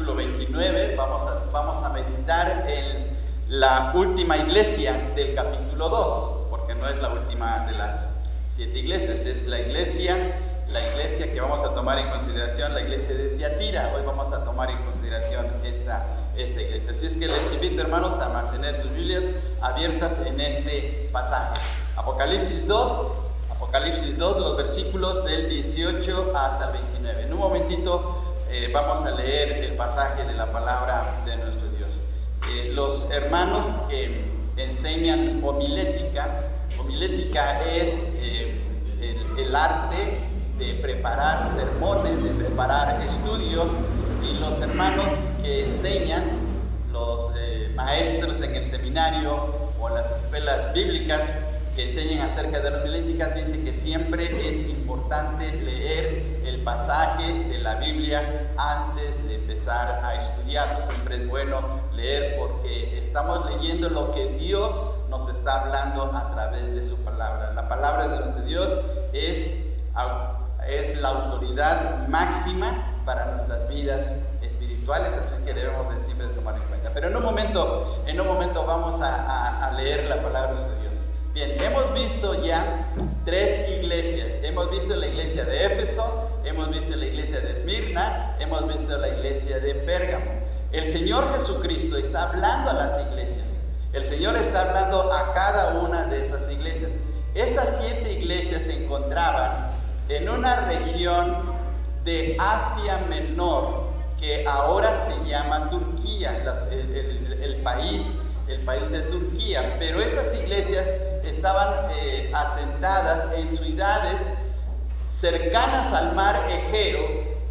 capítulo 29. Vamos a meditar en la última iglesia del capítulo 2, porque no es la última de las 7 iglesias, es la iglesia que vamos a tomar en consideración, la iglesia de Tiatira. Hoy vamos a tomar en consideración esta iglesia. Así es que les invito, hermanos, a mantener sus Biblias abiertas en este pasaje. Apocalipsis 2, los versículos del 18 hasta el 29. En un momentito vamos a leer el pasaje de la palabra de nuestro Dios. Los hermanos que enseñan homilética es el arte de preparar sermones, de preparar estudios, y los hermanos que enseñan, los maestros en el seminario o en las escuelas bíblicas que enseñan acerca de las homiléticas, dicen que siempre es importante leer el pasaje de la Biblia antes de empezar a estudiarlo. Siempre es bueno leer porque estamos leyendo lo que Dios nos está hablando a través de su palabra. La palabra de nuestro Dios es la autoridad máxima para nuestras vidas espirituales, así que debemos de siempre tomar en cuenta. Pero en un momento vamos a leer la palabra de nuestro Dios. Bien, hemos visto ya 3 iglesias. Hemos visto la iglesia de Éfeso, hemos visto la iglesia de Esmirna, hemos visto la iglesia de Pérgamo. El Señor Jesucristo está hablando a las iglesias. El Señor está hablando a cada una de estas iglesias. Estas 7 iglesias se encontraban en una región de Asia Menor, que ahora se llama Turquía, el país de Turquía. Pero estas iglesias estaban asentadas en ciudades cercanas al mar Egeo,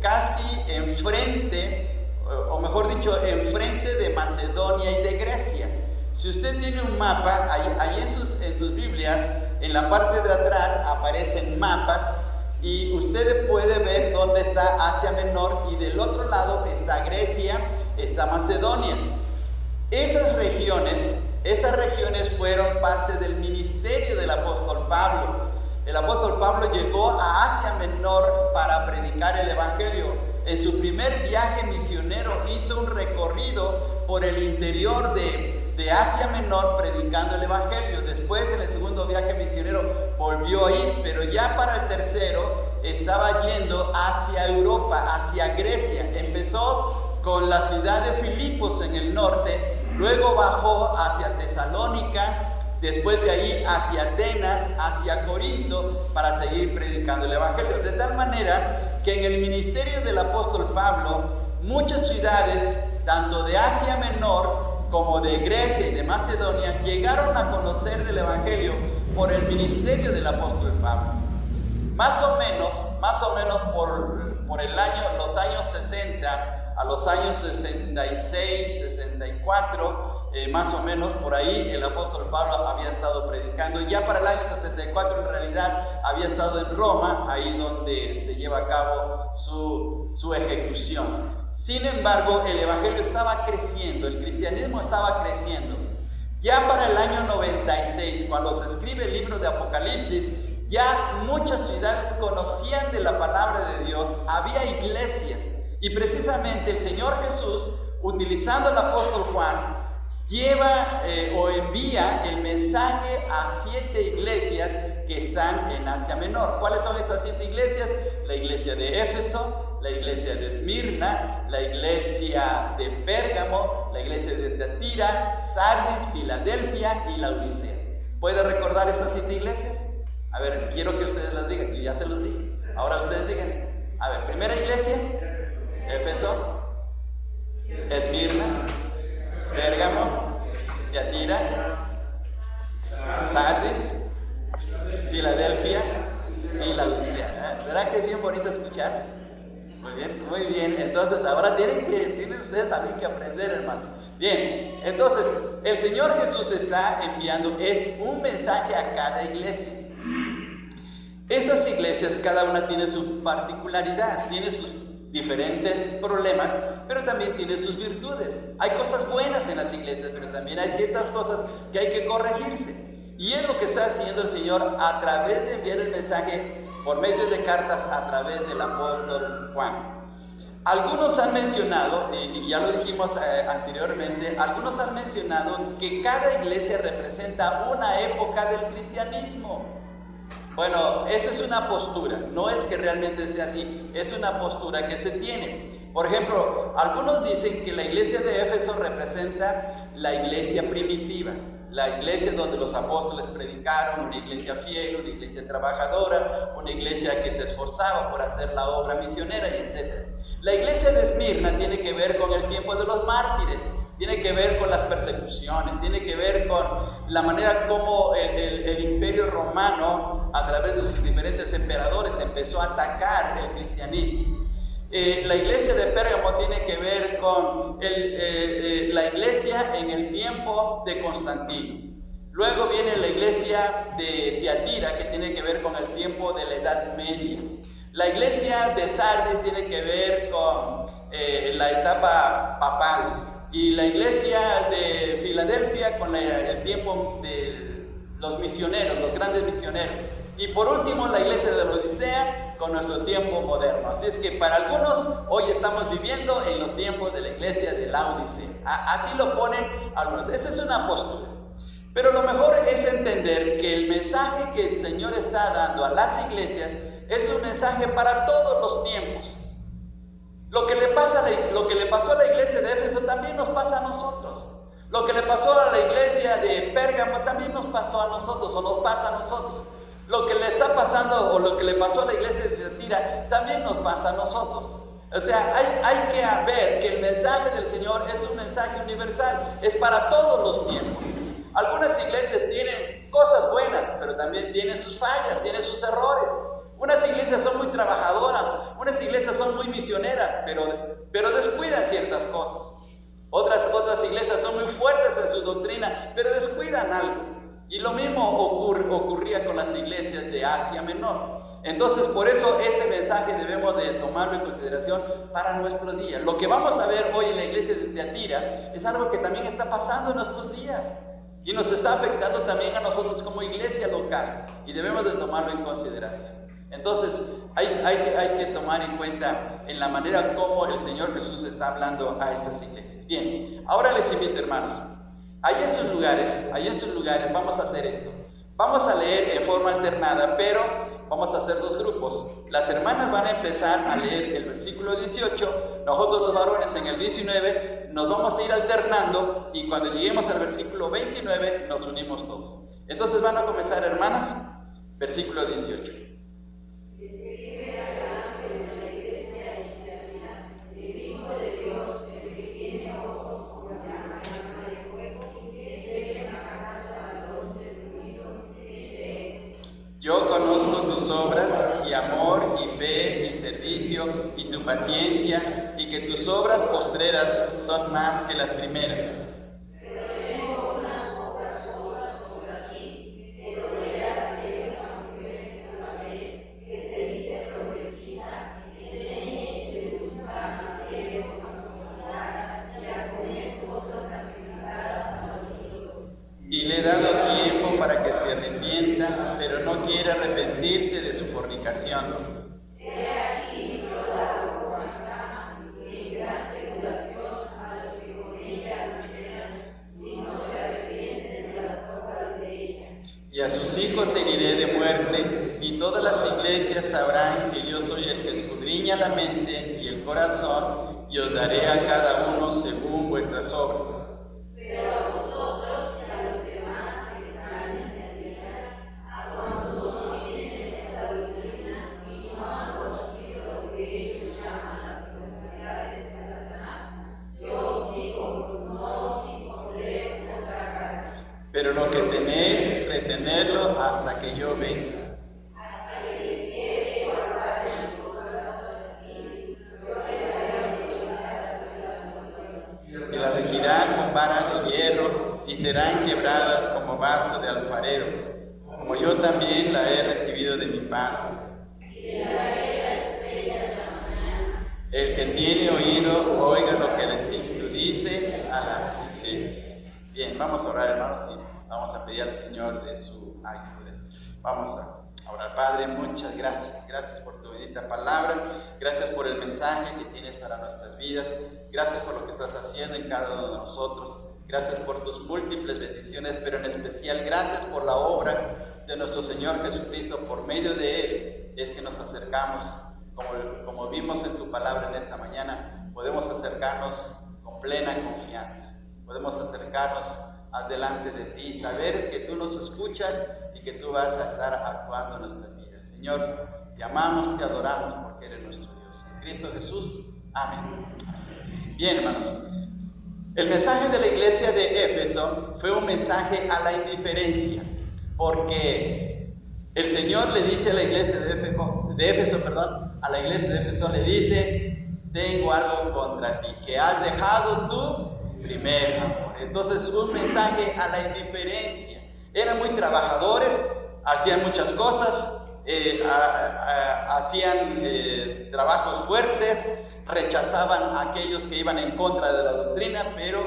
casi enfrente, o mejor dicho, enfrente de Macedonia y de Grecia. Si usted tiene un mapa, ahí en sus Biblias, en la parte de atrás aparecen mapas, y usted puede ver dónde está Asia Menor, y del otro lado está Grecia, está Macedonia. Esas regiones fueron parte del ministerio del apóstol Pablo. El apóstol Pablo llegó a Asia Menor para predicar el evangelio. En su primer viaje misionero hizo un recorrido por el interior de Asia Menor predicando el evangelio. Después, en el segundo viaje misionero, volvió a ir, pero ya para el tercero estaba yendo hacia Europa, hacia Grecia. Empezó con la ciudad de Filipos en el norte, luego bajó hacia Tesalónica, después de ahí hacia Atenas, hacia Corinto, para seguir predicando el evangelio. De tal manera que en el ministerio del apóstol Pablo, muchas ciudades, tanto de Asia Menor como de Grecia y de Macedonia, llegaron a conocer del evangelio por el ministerio del apóstol Pablo. Más o menos por los años 60 a los años 66, 64, más o menos por ahí, el apóstol Pablo había estado predicando. Ya para el año 64 en realidad había estado en Roma, ahí donde se lleva a cabo su ejecución. Sin embargo, el evangelio estaba creciendo, el cristianismo estaba creciendo. Ya para el año 96, cuando se escribe el libro de Apocalipsis, ya muchas ciudades conocían de la palabra de Dios, había iglesias, y precisamente el Señor Jesús, utilizando al apóstol Juan, lleva o envía el mensaje a 7 iglesias que están en Asia Menor. ¿Cuáles son estas 7 iglesias? La iglesia de Éfeso, la iglesia de Esmirna, la iglesia de Pérgamo, la iglesia de Tiatira, Sardis, Filadelfia y Laodicea. ¿Puede recordar estas 7 iglesias? A ver, quiero que ustedes las digan. Yo ya se los dije. Ahora ustedes digan. A ver, primera iglesia, Éfeso, Esmirna, Pérgamo, Tiatira, Sardis, Filadelfia y Laodicea. ¿Verdad que es bien bonito escuchar? Muy bien. Entonces ahora tienen ustedes también que aprender, hermano. Bien, entonces el Señor Jesús está enviando un mensaje a cada iglesia. Estas iglesias, cada una tiene su particularidad, tiene sus diferentes problemas, pero también tiene sus virtudes. Hay cosas buenas en las iglesias, pero también hay ciertas cosas que hay que corregirse. Y es lo que está haciendo el Señor a través de enviar el mensaje por medio de cartas a través del apóstol Juan. Algunos han mencionado, y ya lo dijimos anteriormente, algunos han mencionado que cada iglesia representa una época del cristianismo. Bueno, esa es una postura, no es que realmente sea así, es una postura que se tiene. Por ejemplo, algunos dicen que la iglesia de Éfeso representa la iglesia primitiva, la iglesia donde los apóstoles predicaron, una iglesia fiel, una iglesia trabajadora, una iglesia que se esforzaba por hacer la obra misionera y etc. La iglesia de Esmirna tiene que ver con el tiempo de los mártires, tiene que ver con las persecuciones, tiene que ver con la manera como el imperio romano, a través de sus diferentes emperadores, empezó a atacar el cristianismo. La iglesia de Pérgamo tiene que ver con la iglesia en el tiempo de Constantino. Luego viene la iglesia de Tiatira, que tiene que ver con el tiempo de la Edad Media. La iglesia de Sardis tiene que ver con la etapa papal. Y la iglesia de Filadelfia con el tiempo de los misioneros, los grandes misioneros. Y por último, la iglesia de la Odisea con nuestro tiempo moderno. Así es que para algunos, hoy estamos viviendo en los tiempos de la iglesia de la Odisea. Así lo ponen algunos. Esa es una postura. Pero lo mejor es entender que el mensaje que el Señor está dando a las iglesias es un mensaje para todos los tiempos. Lo que le pasó a la iglesia de Éfeso también nos pasa a nosotros. Lo que le pasó a la iglesia de Pérgamo también nos pasó a nosotros, o nos pasa a nosotros. Lo que le está pasando, o lo que le pasó a la iglesia de Tiatira, también nos pasa a nosotros. O sea, hay que ver que el mensaje del Señor es un mensaje universal, es para todos los tiempos. Algunas iglesias tienen cosas buenas, pero también tienen sus fallas, tienen sus errores. Unas iglesias son muy trabajadoras, unas iglesias son muy misioneras, pero descuidan ciertas cosas. Otras iglesias son muy fuertes en su doctrina, pero descuidan algo. Y lo mismo ocurría con las iglesias de Asia Menor. Entonces, por eso ese mensaje debemos de tomarlo en consideración para nuestro día. Lo que vamos a ver hoy en la iglesia de Tiatira es algo que también está pasando en nuestros días. Y nos está afectando también a nosotros como iglesia local. Y debemos de tomarlo en consideración. Entonces, hay que tomar en cuenta en la manera como el Señor Jesús está hablando a estas iglesias. Bien, ahora les invito, hermanos, ahí en sus lugares vamos a hacer esto. Vamos a leer en forma alternada, pero vamos a hacer dos grupos. Las hermanas van a empezar a leer el versículo 18, nosotros los varones en el 19, nos vamos a ir alternando y cuando lleguemos al versículo 29 nos unimos todos. Entonces van a comenzar, hermanas, versículo 18. Yo conozco tus obras y amor y fe y servicio y tu paciencia y que tus obras postreras son más que las primeras. Pero tengo unas pocas cosas contra ti, que toleras de esa mujer Jezabel, que se dice profetiza y que enseña y seduce a fieles a fornicar y a comer cosas sacrificadas a los ídolos. Y le he dado tiempo para que se arrepienta, pero no quiere arrepentirse de su fornicación. He aquí yo la pongo en cama y en gran tribulación a los que con ella anhelan, si no se arrepienten de las obras de ella. Y a sus hijos seguiré de muerte, y todas las iglesias sabrán que yo soy el que escudriña la mente y el corazón, y os daré a cada uno según vuestras obras. Pero a vosotros y a los demás que están en Tiatira, a cuantos no tienen esta doctrina y no han conocido lo que ellos llaman las profundidades de Satanás, yo os digo, no os impondréis otra carga. Pero lo que tenéis, retenerlo hasta que yo venga. Hasta que hiciere guardar en sus obras aquí, yo le daré autoridad sobre las naciones. Y la regirán con vara de hierro y serán quebradas como vaso de alfarero, como yo también la he recibido de mi Padre. Y le daré la estrella de la mañana. El que tiene oído, oiga lo que el Espíritu dice a las iglesias. Bien, vamos a orar, hermanos, y vamos a pedir al Señor de su ayuda. Vamos Ahora, Padre, muchas gracias. Gracias por tu bendita palabra. Gracias por el mensaje que tienes para nuestras vidas. Gracias por lo que estás haciendo en cada uno de nosotros. Gracias por tus múltiples bendiciones, pero en especial gracias por la obra de nuestro Señor Jesucristo. Por medio de Él es que nos acercamos, como vimos en tu palabra en esta mañana, podemos acercarnos con plena confianza. Podemos acercarnos delante de ti, saber que tú nos escuchas y que tú vas a estar actuando en nuestras vidas. Señor, te amamos, te adoramos porque eres nuestro Dios. En Cristo Jesús, amén. Bien, hermanos, el mensaje de la iglesia de Éfeso fue un mensaje a la indiferencia, porque el Señor le dice a la iglesia de Éfeso, a la iglesia de Éfeso le dice: tengo algo contra ti, que has dejado tu primer amor. Entonces, un mensaje a la indiferencia. Eran muy trabajadores, hacían muchas cosas, hacían trabajos fuertes, rechazaban a aquellos que iban en contra de la doctrina, pero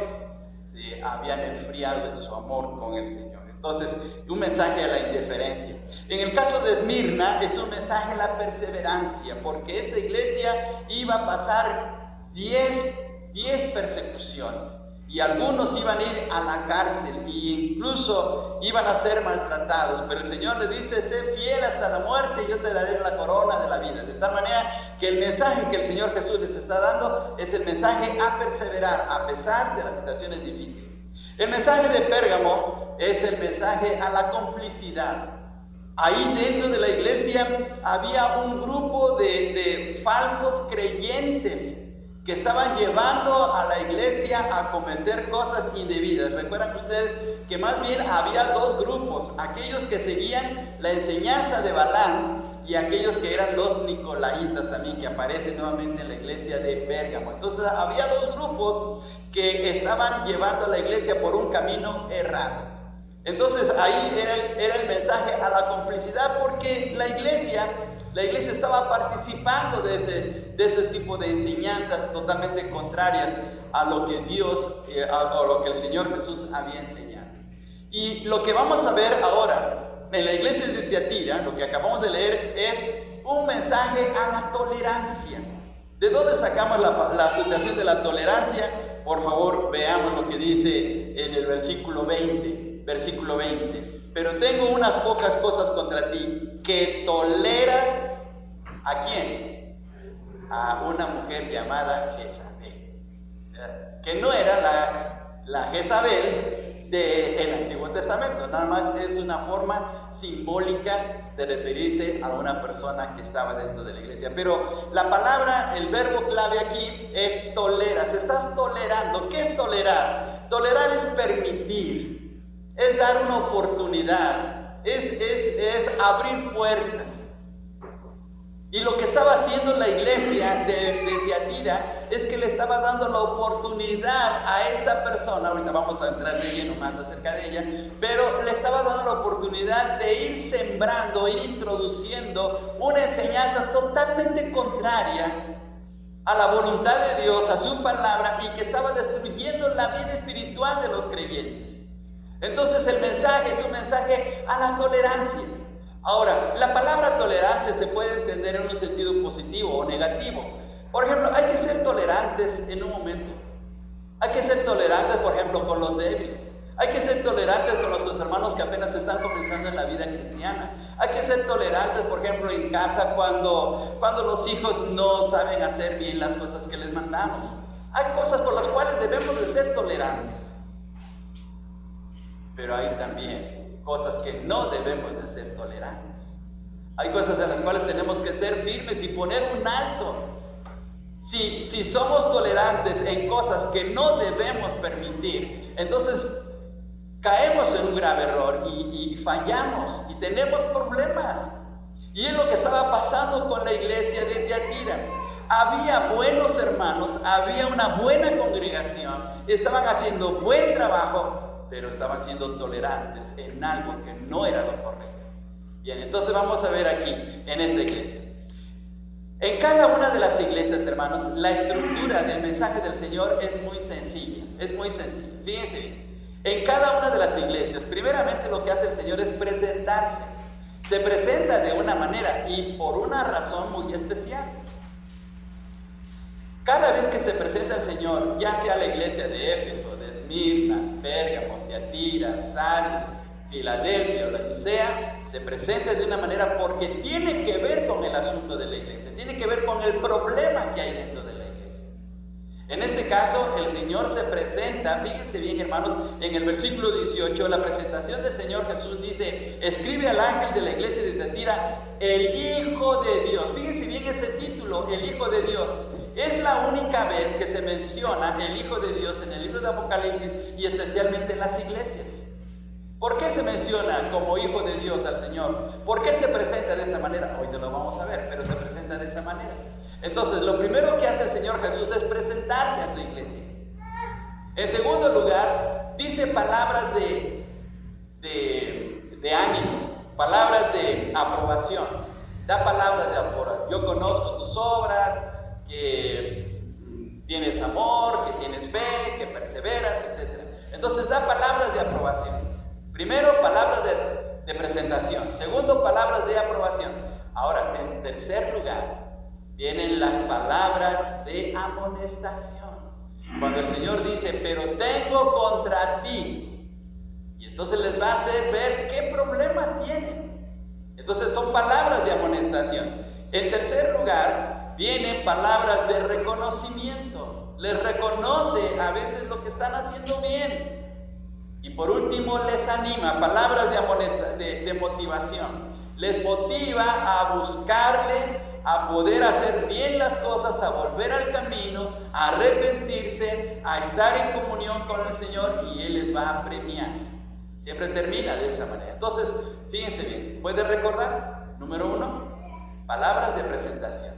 se habían enfriado en su amor con el Señor. Entonces, un mensaje a la indiferencia. En el caso de Esmirna, es un mensaje a la perseverancia, porque esta iglesia iba a pasar 10 persecuciones. Y algunos iban a ir a la cárcel e incluso iban a ser maltratados, pero el Señor le dice: sé fiel hasta la muerte y yo te daré la corona de la vida. De tal manera que el mensaje que el Señor Jesús les está dando es el mensaje a perseverar a pesar de las situaciones difíciles. El mensaje de Pérgamo es el mensaje a la complicidad. Ahí dentro de la iglesia había un grupo de falsos creyentes que estaban llevando a la iglesia a cometer cosas indebidas. Recuerdan ustedes que más bien había dos grupos: aquellos que seguían la enseñanza de Balaam y aquellos que eran los nicolaitas también, que aparecen nuevamente en la iglesia de Pérgamo. Entonces había dos grupos que estaban llevando a la iglesia por un camino errado. Entonces ahí era el mensaje a la complicidad, porque la iglesia estaba participando de ese tipo de enseñanzas totalmente contrarias a lo que Dios, a lo que el Señor Jesús había enseñado. Y lo que vamos a ver ahora en la iglesia de Tiatira, lo que acabamos de leer, es un mensaje a la tolerancia. ¿De dónde sacamos la situación de la tolerancia? Por favor, veamos lo que dice en el versículo 20. Versículo 20. Pero tengo unas pocas cosas contra ti, que toleras ¿a quién? A una mujer llamada Jezabel, que no era la Jezabel del Antiguo Testamento, nada más es una forma simbólica de referirse a una persona que estaba dentro de la iglesia. Pero la palabra, el verbo clave aquí es toleras. Estás tolerando. ¿Qué es tolerar? Tolerar es permitir, es dar una oportunidad, es abrir puertas. Y lo que estaba haciendo la iglesia de Tiatira es que le estaba dando la oportunidad a esta persona, ahorita vamos a entrar de lleno más acerca de ella, pero le estaba dando la oportunidad de ir sembrando, ir introduciendo una enseñanza totalmente contraria a la voluntad de Dios, a su palabra, y que estaba destruyendo la vida espiritual de los creyentes. Entonces el mensaje es un mensaje a la tolerancia. Ahora, la palabra tolerancia se puede entender en un sentido positivo o negativo. Por ejemplo, hay que ser tolerantes en un momento. Hay que ser tolerantes, por ejemplo, con los débiles. Hay que ser tolerantes con nuestros hermanos que apenas están comenzando en la vida cristiana. Hay que ser tolerantes, por ejemplo, en casa cuando los hijos no saben hacer bien las cosas que les mandamos. Hay cosas por las cuales debemos de ser tolerantes. Pero hay también cosas que no debemos de ser tolerantes. Hay cosas en las cuales tenemos que ser firmes y poner un alto. Si somos tolerantes en cosas que no debemos permitir, entonces caemos en un grave error y fallamos y tenemos problemas. Y es lo que estaba pasando con la iglesia de Tiatira. Había buenos hermanos, había una buena congregación, estaban haciendo buen trabajo, pero estaban siendo tolerantes en algo que no era lo correcto. Bien, entonces vamos a ver aquí, en esta iglesia. En cada una de las iglesias, hermanos, la estructura del mensaje del Señor es muy sencilla, Fíjense bien. En cada una de las iglesias, primeramente lo que hace el Señor es presentarse. Se presenta de una manera y por una razón muy especial. Cada vez que se presenta el Señor, ya sea la iglesia de Éfeso, de Esmirna, Pérgamo, Tiatira, Sardis, Filadelfia o la que sea, se presenta de una manera porque tiene que ver con el asunto de la iglesia, tiene que ver con el problema que hay dentro de la iglesia. En este caso, el Señor se presenta, fíjense bien hermanos, en el versículo 18, la presentación del Señor Jesús dice: escribe al ángel de la iglesia de Tiatira, el Hijo de Dios. Fíjense bien ese título, el Hijo de Dios. Es la única vez que se menciona el Hijo de Dios en el libro de Apocalipsis y especialmente en las iglesias. ¿Por qué se menciona como Hijo de Dios al Señor? ¿Por qué se presenta de esa manera? Hoy te lo vamos a ver, pero se presenta de esa manera. Entonces, lo primero que hace el Señor Jesús es presentarse a su iglesia. En segundo lugar, dice palabras de ánimo, palabras de aprobación. Da palabras de aprobación. Yo conozco tus obras, que tienes amor, que tienes fe, que perseveras, etc. Entonces da palabras de aprobación. Primero, palabras de presentación. Segundo, palabras de aprobación. Ahora, en tercer lugar, vienen las palabras de amonestación. Cuando el Señor dice: pero tengo contra ti, y entonces les va a hacer ver qué problema tienen. Entonces son palabras de amonestación. En tercer lugar, vienen palabras de reconocimiento. Les reconoce a veces lo que están haciendo bien. Y por último, les anima, palabras de motivación. Les motiva a buscarle, a poder hacer bien las cosas, a volver al camino, a arrepentirse, a estar en comunión con el Señor, y Él les va a premiar. Siempre termina de esa manera. Entonces, fíjense bien, ¿puedes recordar? Número 1, palabras de presentación.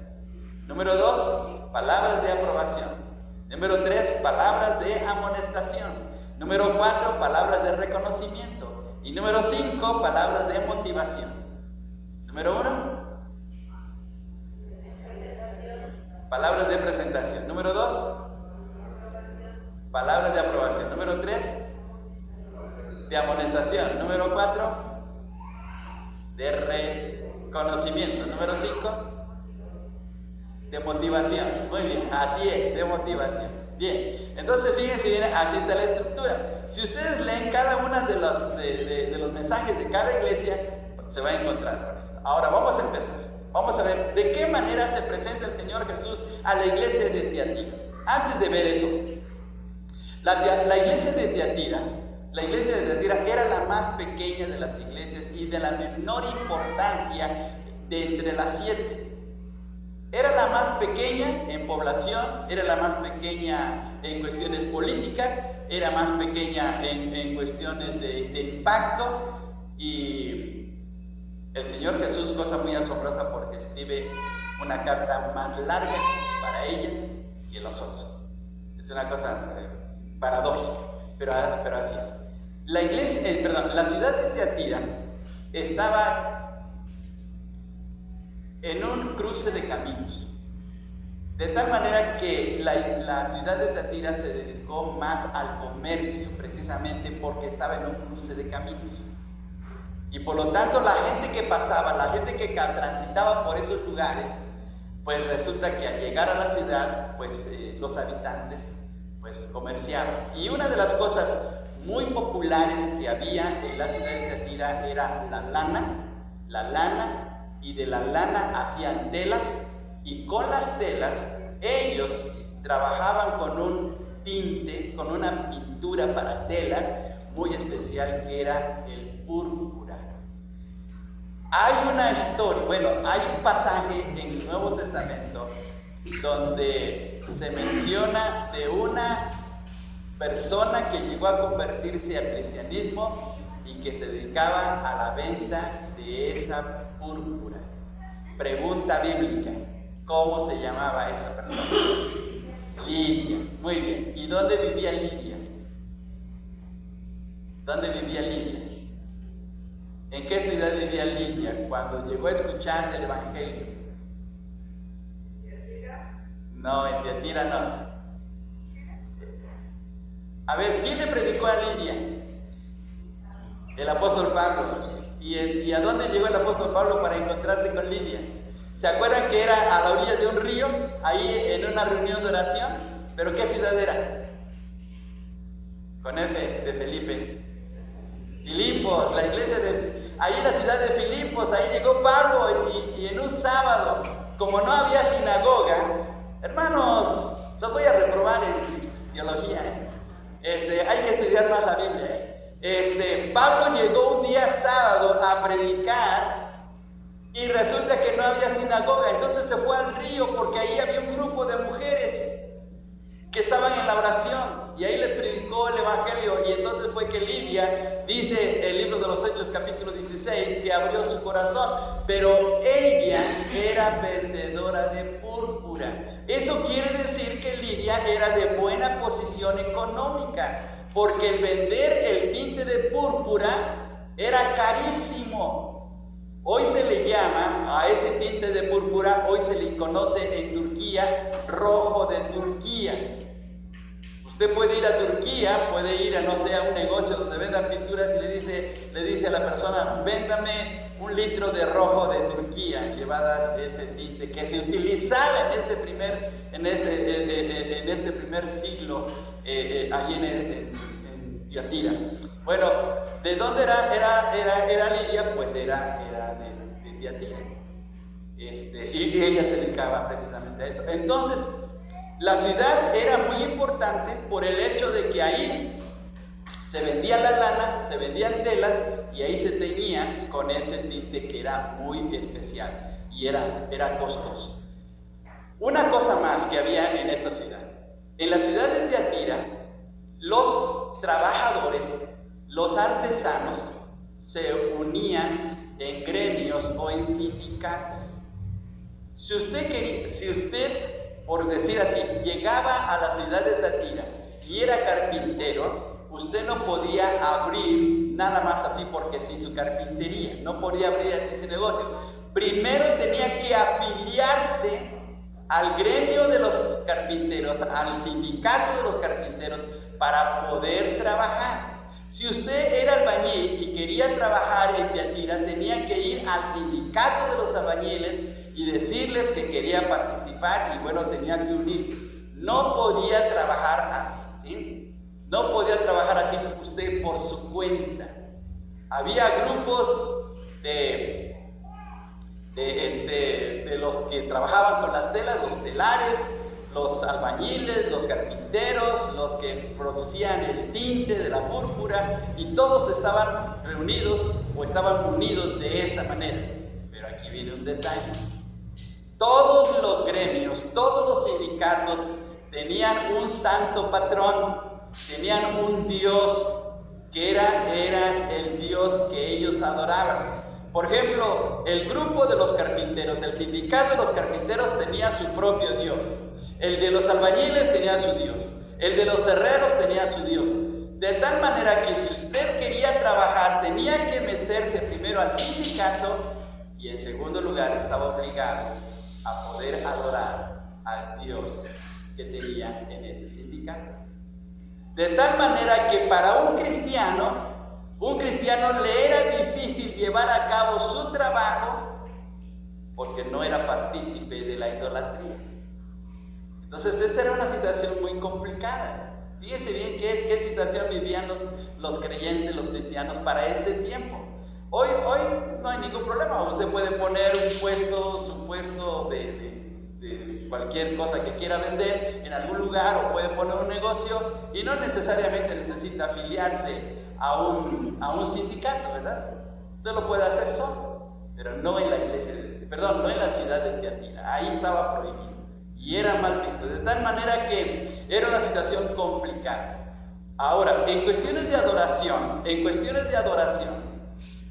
Número 2, palabras de aprobación. Número 3, palabras de amonestación. Número 4, palabras de reconocimiento. Y número 5, palabras de motivación. Número 1, palabras de presentación. Número 2, palabras de aprobación. Número 3, de amonestación. Número 4, de reconocimiento. Número 5, de motivación. Muy bien, así es, de motivación. Bien, entonces fíjense bien, así está la estructura. Si ustedes leen cada uno de los mensajes de cada iglesia, se va a encontrar con esto. Ahora vamos a empezar. Vamos a ver de qué manera se presenta el Señor Jesús a la iglesia de Tiatira. Antes de ver eso, la iglesia de Tiatira era la más pequeña de las iglesias y de la menor importancia de entre las 7. Era la más pequeña en población, era la más pequeña en cuestiones políticas, era más pequeña en cuestiones de impacto, y el Señor Jesús, cosa muy asombrosa, porque escribe una carta más larga para ella que los otros. Es una cosa paradójica, pero así es. La ciudad de Tiatira estaba en un cruce de caminos, de tal manera que la ciudad de Tiatira se dedicó más al comercio, precisamente porque estaba en un cruce de caminos. Y por lo tanto, la gente que pasaba, la gente que transitaba por esos lugares, pues resulta que al llegar a la ciudad, pues los habitantes pues comerciaban. Y una de las cosas muy populares que había en la ciudad de Tiatira era la lana, y de la lana hacían telas, y con las telas ellos trabajaban con un tinte, con una pintura para telas muy especial, que era el púrpura. Hay una historia, hay un pasaje en el Nuevo Testamento donde se menciona de una persona que llegó a convertirse al cristianismo y que se dedicaba a la venta de esa púrpura. Pregunta bíblica: ¿cómo se llamaba esa persona? Lidia. Muy bien. ¿Y dónde vivía Lidia? ¿Dónde vivía Lidia? ¿En qué ciudad vivía Lidia cuando llegó a escuchar el Evangelio? No, en Tiatira no. A ver, ¿quién le predicó a Lidia? El apóstol Pablo. ¿Y a dónde llegó el apóstol Pablo para encontrarse con Lidia? ¿Se acuerdan que era a la orilla de un río, ahí en una reunión de oración? ¿Pero qué ciudad era? Con F de Felipe. Filipos, la iglesia de... Ahí en la ciudad de Filipos, ahí llegó Pablo y en un sábado, como no había sinagoga, hermanos, los voy a reprobar en teología, hay que estudiar más la Biblia, Pablo llegó un día sábado a predicar y resulta que no había sinagoga, entonces se fue al río porque ahí había un grupo de mujeres que estaban en la oración y ahí les predicó el evangelio. Y entonces fue que Lidia, dice el libro de los Hechos capítulo 16, que abrió su corazón, pero ella era vendedora de púrpura. Eso quiere decir que Lidia era de buena posición económica, porque el vender el tinte de púrpura era carísimo. Hoy se le llama a ese tinte de púrpura, hoy se le conoce en Turquía, rojo de Turquía. Usted puede ir a Turquía, puede ir a, no sé, a un negocio donde vendan pinturas y le dice a la persona, véndame 1 litro de rojo de Turquía, y le va a dar ese tinte que se utilizaba en este primer siglo, allí en Tiatira. Bueno, ¿de dónde era Lidia? Pues era de Tiatira. Y ella se dedicaba precisamente a eso. Entonces, la ciudad era muy importante por el hecho de que ahí se vendía la lana, se vendían telas y ahí se teñían con ese tinte que era muy especial y era costoso. Una cosa más que había en esta ciudad. En la ciudad de Tiatira, los trabajadores, los artesanos, se unían en gremios o en sindicatos. Si usted, por decir así, llegaba a la ciudad de Tiatira y era carpintero, usted no podía abrir nada más así porque sí su carpintería, no podía abrir así ese negocio. Primero tenía que afiliarse al gremio de los carpinteros, al sindicato de los carpinteros, para poder trabajar. Si usted era albañil y quería trabajar en Tiatira, tenía que ir al sindicato de los albañiles y decirles que quería participar y bueno, tenía que unirse. No podía trabajar así, ¿sí? No podía trabajar así usted por su cuenta. Había grupos de los que trabajaban con las telas, los telares, los albañiles, los carpinteros, los que producían el tinte de la púrpura, y todos estaban reunidos o estaban unidos de esa manera. Pero aquí viene un detalle. Todos los gremios, todos los sindicatos tenían un santo patrón, tenían un dios que era el dios que ellos adoraban. Por ejemplo, el grupo de los carpinteros, el sindicato de los carpinteros tenía su propio dios. El de los albañiles tenía su dios. El de los herreros tenía su dios. De tal manera que si usted quería trabajar, tenía que meterse primero al sindicato y en segundo lugar estaba obligado a poder adorar al Dios que tenía en ese sindicato. De tal manera que para un cristiano le era difícil llevar a cabo su trabajo porque no era partícipe de la idolatría. Entonces esa era una situación muy complicada. Fíjese bien qué situación vivían los creyentes, los cristianos para ese tiempo. Hoy no hay ningún problema. Usted puede poner su puesto de cualquier cosa que quiera vender en algún lugar, o puede poner un negocio y no necesariamente necesita afiliarse a un sindicato, ¿verdad? Usted lo puede hacer solo, pero no en la no en la ciudad de Tiatira. Ahí estaba prohibido y era mal visto, de tal manera que era una situación complicada. Ahora, en cuestiones de adoración,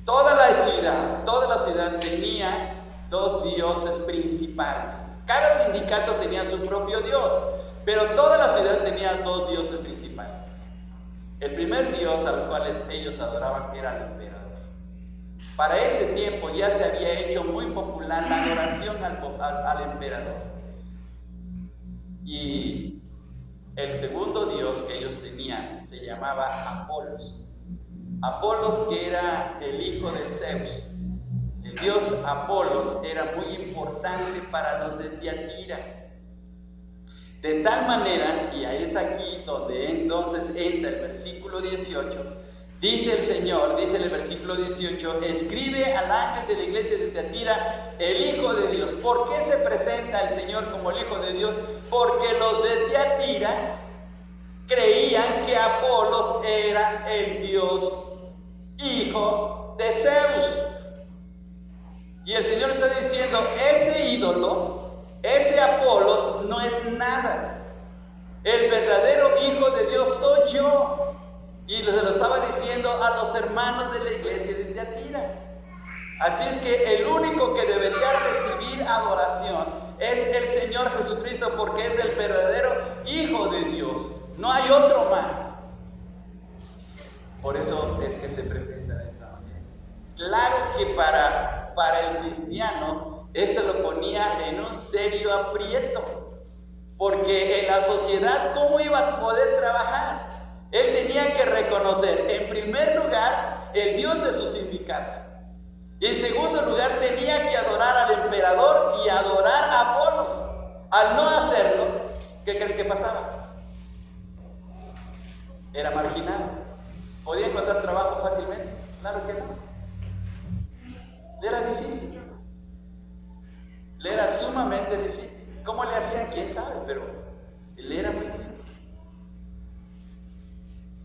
toda la ciudad tenía 2 dioses principales. Cada sindicato tenía su propio dios, pero toda la ciudad tenía 2 dioses principales. El primer dios a los cuales ellos adoraban era el emperador. Para ese tiempo ya se había hecho muy popular la adoración al emperador. Y el segundo dios que ellos tenían se llamaba Apolos. Apolos, que era el hijo de Zeus. El dios Apolos era muy importante para los de Tiatira. De tal manera, y ahí es aquí donde entonces entra el versículo 18, dice el Señor, dice en el versículo 18, escribe al ángel de la iglesia de Tiatira, el Hijo de Dios. ¿Por qué se presenta el Señor como el Hijo de Dios? Porque los de Tiatira creían que Apolos era el Dios hijo de Zeus. Y el Señor está diciendo, ese ídolo, ese Apolos no es nada. El verdadero Hijo de Dios soy yo. Y se lo estaba diciendo a los hermanos de la iglesia de Tiatira. Así es que el único que debería recibir adoración es el Señor Jesucristo, porque es el verdadero Hijo de Dios. No hay otro más. Por eso es que se presenta de esta manera. Claro que para el cristiano eso lo ponía en un serio aprieto, porque en la sociedad, ¿cómo iba a poder trabajar? Él tenía que reconocer, en primer lugar, el Dios de su sindicato. Y en segundo lugar, tenía que adorar al emperador y adorar a Apolos. Al no hacerlo, ¿qué crees que pasaba? Era marginado. ¿Podía encontrar trabajo fácilmente? Claro que no. Le era difícil. Le era sumamente difícil. ¿Cómo le hacía? ¿Quién sabe? Pero le era muy difícil.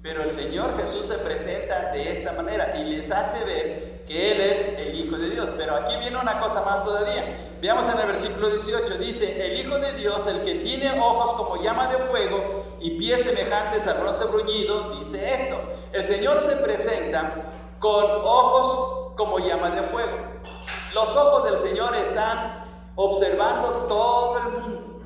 Pero el Señor Jesús se presenta de esta manera y les hace ver que Él es el Hijo de Dios. Pero aquí viene una cosa más todavía. Veamos en el versículo 18, dice, el Hijo de Dios, el que tiene ojos como llama de fuego y pies semejantes al bronce bruñido, dice esto. El Señor se presenta con ojos como llama de fuego. Los ojos del Señor están observando todo el mundo.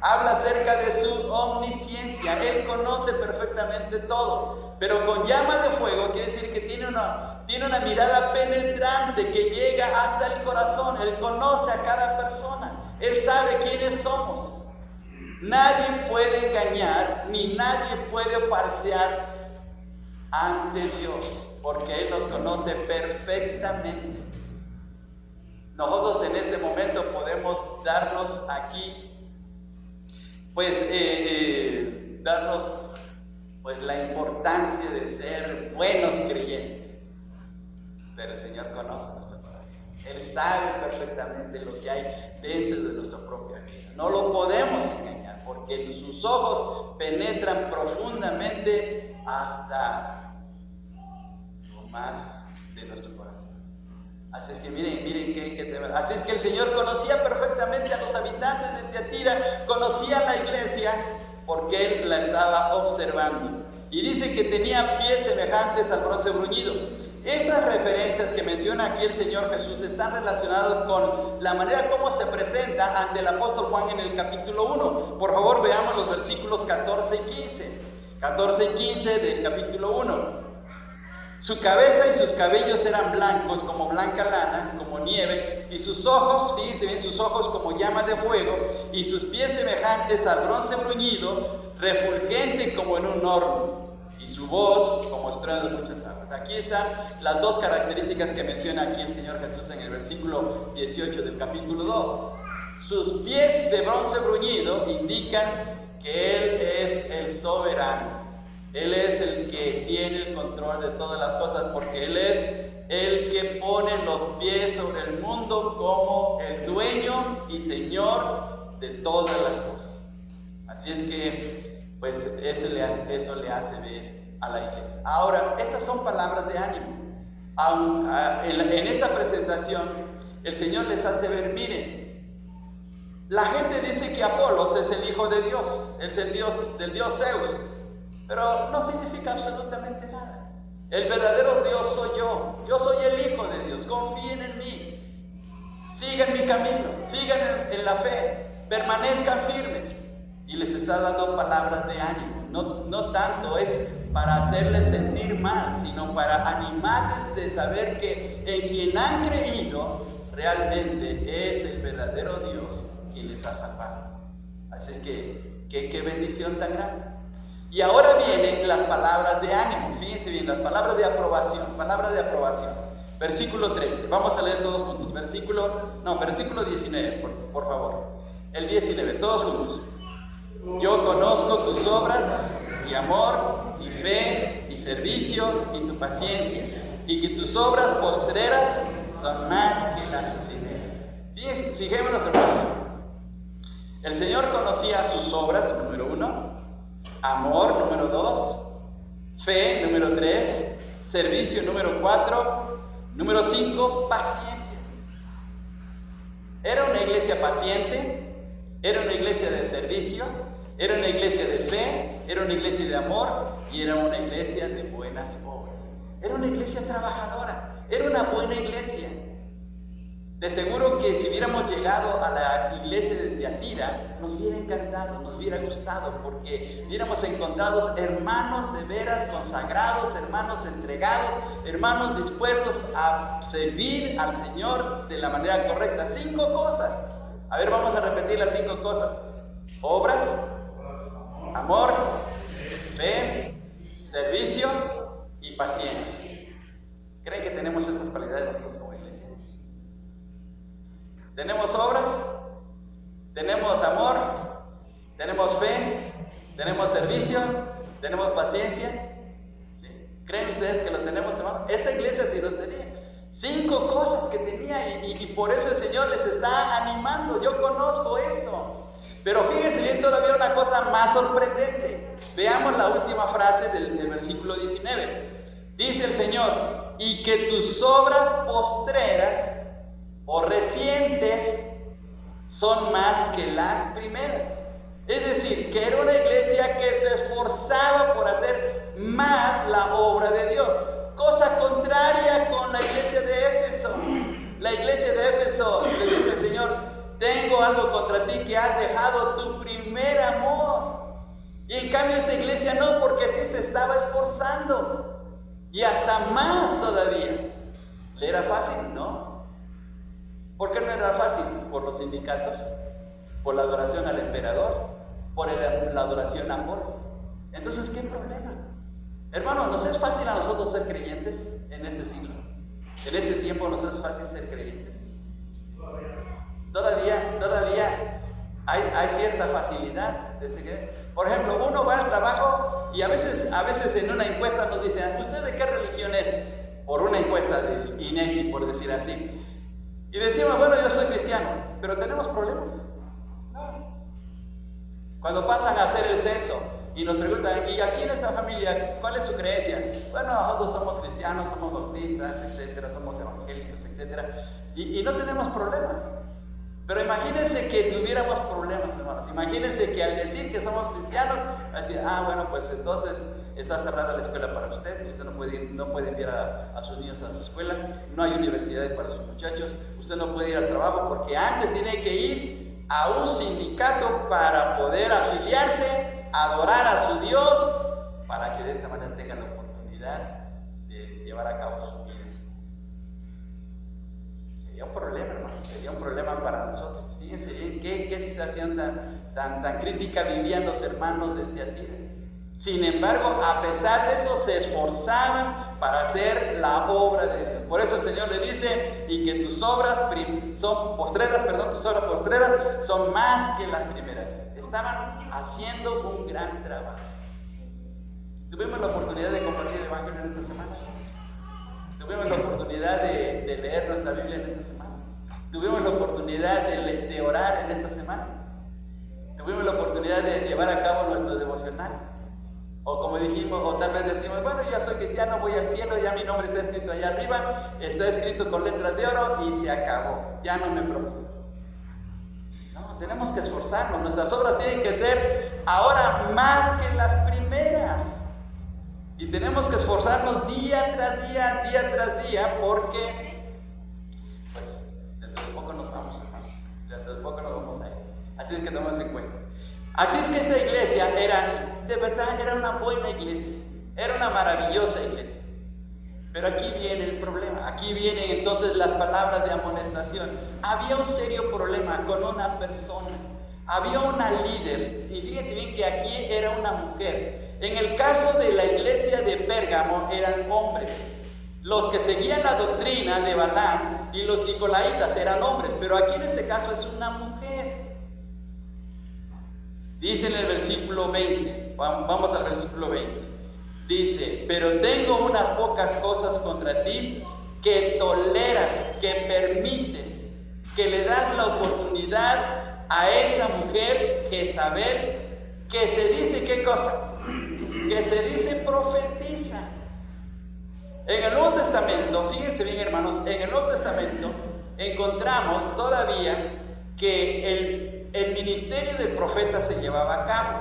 Habla acerca de su omnisciencia. Él conoce perfectamente todo. Pero con llama de fuego quiere decir que tiene una mirada penetrante que llega hasta el corazón. Él conoce a cada persona. Él sabe quiénes somos. Nadie puede engañar ni nadie puede falsear ante Dios, porque Él nos conoce perfectamente. Nosotros en este momento podemos darnos aquí darnos la importancia de ser buenos creyentes, pero el Señor conoce nuestro corazón. Él sabe perfectamente lo que hay dentro de nuestra propia vida. No lo podemos engañar, porque sus ojos penetran profundamente hasta lo más de nuestro corazón. Así es que miren así es que el Señor conocía perfectamente a los habitantes de Tiatira, conocía la iglesia porque Él la estaba observando. Y dice que tenía pies semejantes al bronce bruñido. Estas referencias que menciona aquí el Señor Jesús están relacionadas con la manera como se presenta ante el apóstol Juan en el capítulo 1. Por favor, veamos los versículos 14 y 15. 14 y 15 del capítulo 1. Su cabeza y sus cabellos eran blancos como blanca lana, como nieve, y sus ojos, fíjense bien, sus ojos como llamas de fuego, y sus pies semejantes al bronce bruñido, refulgente como en un horno, y su voz como estruendo de muchas aguas. Aquí están las dos características que menciona aquí el Señor Jesús en el versículo 18 del capítulo 2. Sus pies de bronce bruñido indican que Él es el soberano. Él es el que tiene el control de todas las cosas, porque Él es el que pone los pies sobre el mundo como el dueño y Señor de todas las cosas. Así es que, eso le hace ver a la iglesia. Ahora, estas son palabras de ánimo. En esta presentación, el Señor les hace ver, miren, la gente dice que Apolos es el hijo de Dios, es el Dios del Dios Zeus. Pero no significa absolutamente nada. El verdadero Dios soy yo soy el Hijo de Dios, confíen en mí, sigan mi camino, sigan en la fe, permanezcan firmes. Y les está dando palabras de ánimo, no tanto es para hacerles sentir mal, sino para animarles de saber que en quien han creído realmente es el verdadero Dios quien les ha salvado. Así que, qué bendición tan grande. Y ahora vienen las palabras de ánimo, fíjense bien, las palabras de aprobación, Versículo 13, vamos a leer todos juntos, versículo 19, por favor. El 19, todos juntos. Yo conozco tus obras, y amor, y fe, y servicio, y tu paciencia, y que tus obras postreras son más que las primeras. Fijémonos, hermanos. El Señor conocía sus obras, número 1, amor, número 2, fe, número 3, servicio, número 4, número 5, paciencia. Era una iglesia paciente, era una iglesia de servicio, era una iglesia de fe, era una iglesia de amor y era una iglesia de buenas obras. Era una iglesia trabajadora, era una buena iglesia. De seguro que si hubiéramos llegado a la iglesia de Tiatira, nos hubiera encantado, nos hubiera gustado, porque hubiéramos encontrado hermanos de veras consagrados, hermanos entregados, hermanos dispuestos a servir al Señor de la manera correcta. 5 cosas. A ver, vamos a repetir las 5 cosas. Obras, amor, fe, servicio y paciencia. ¿Creen que tenemos estas cualidades nosotros como iglesia? Tenemos obras, tenemos amor, tenemos fe, tenemos servicio, tenemos paciencia. ¿Sí? ¿Creen ustedes que lo tenemos, hermano? Esta iglesia sí lo tenía. 5 cosas que tenía y por eso el Señor les está animando. Yo conozco esto. Pero fíjense bien todavía una cosa más sorprendente. Veamos la última frase del versículo 19. Dice el Señor, y que tus obras postreras o recientes son más que las primeras. Es decir, que era una iglesia que se esforzaba por hacer más la obra de Dios. Cosa contraria con la iglesia de Éfeso. La iglesia de Éfeso le dice al Señor, tengo algo contra ti, que has dejado tu primer amor. Y en cambio esta iglesia no, porque sí se estaba esforzando. Y hasta más todavía. ¿Le era fácil? No. ¿Por qué no era fácil? Por los sindicatos, por la adoración al emperador, por la adoración a Apolo. Entonces, ¿qué problema? Hermanos, ¿nos es fácil a nosotros ser creyentes en este siglo? ¿En este tiempo nos es fácil ser creyentes? Todavía hay cierta facilidad. Por ejemplo, uno va al trabajo y a veces en una encuesta nos dicen, ¿usted de qué religión es? Por una encuesta del INEGI, por decir así. Y decimos, bueno, yo soy cristiano, pero tenemos problemas. No. Cuando pasan a hacer el censo y nos preguntan, ¿y aquí en esta familia cuál es su creencia? Bueno, nosotros somos cristianos, somos bautistas, etcétera, somos evangélicos, etcétera, y no tenemos problemas. Pero imagínense que tuviéramos problemas, hermanos. Imagínense que al decir que somos cristianos, va a decir, bueno, pues entonces está cerrada la escuela para usted no puede enviar a sus niños a su escuela, no hay universidades para sus muchachos, usted no puede ir al trabajo porque antes tiene que ir a un sindicato para poder afiliarse, adorar a su Dios, para que de esta manera tenga la oportunidad de llevar a cabo su vida. Sería un problema, hermano, sería un problema para nosotros. Fíjense bien qué situación tan crítica vivían los hermanos de Tiatira. Sin embargo, a pesar de eso, se esforzaban para hacer la obra de Dios. Por eso el Señor le dice, y que tus obras postreras son más que las primeras. Estaban haciendo un gran trabajo. Tuvimos la oportunidad de compartir el Evangelio en esta semana. Tuvimos la oportunidad de leer nuestra Biblia en esta semana. Tuvimos la oportunidad de orar en esta semana. Tuvimos la oportunidad de llevar a cabo nuestro devocional. O como dijimos, o tal vez decimos, bueno, ya soy cristiano, voy al cielo, ya mi nombre está escrito allá arriba, está escrito con letras de oro y se acabó, ya no me preocupo. No, tenemos que esforzarnos, nuestras obras tienen que ser ahora más que las primeras. Y tenemos que esforzarnos día tras día, porque, pues, dentro de poco nos vamos, hermanos, dentro de poco nos vamos a ir. Así es que tomemos en cuenta. Así es que esta iglesia de verdad era una buena iglesia, era una maravillosa iglesia. Pero aquí viene el problema, aquí vienen entonces las palabras de amonestación. Había un serio problema con una persona, había una líder, y fíjense bien que aquí era una mujer. En el caso de la iglesia de Pérgamo eran hombres. Los que seguían la doctrina de Balaam y los nicolaitas eran hombres, pero aquí en este caso es una mujer. Dice en el versículo 20, vamos al versículo 20. Dice, pero tengo unas pocas cosas contra ti, que toleras, que permites, que le das la oportunidad a esa mujer Jezabel, que se dice, ¿qué cosa? Que se dice profetiza. En el Nuevo Testamento, fíjense bien hermanos, en el Nuevo Testamento encontramos todavía que el ministerio del profeta se llevaba a cabo.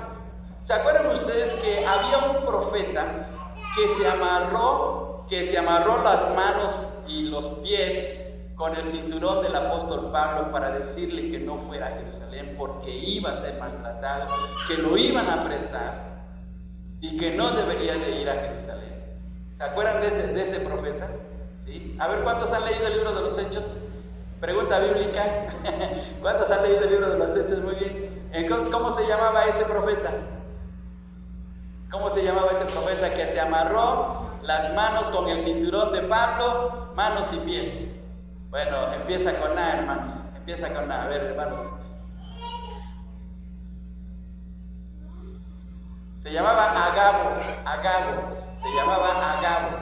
¿Se acuerdan ustedes que había un profeta que se amarró las manos y los pies con el cinturón del apóstol Pablo para decirle que no fuera a Jerusalén porque iba a ser maltratado, que lo iban a apresar y que no debería de ir a Jerusalén? ¿Se acuerdan de ese profeta? ¿Sí? A ver, ¿cuántos han leído el libro de los Hechos? Pregunta bíblica. ¿Cuántos han leído el libro de los Hechos? Muy bien. ¿Cómo se llamaba ese profeta? ¿Cómo se llamaba ese profeta que se amarró las manos con el cinturón de Pablo, manos y pies? Bueno, empieza con A, hermanos. Empieza con A. A ver, hermanos. Se llamaba Agabo. Se llamaba Agabo.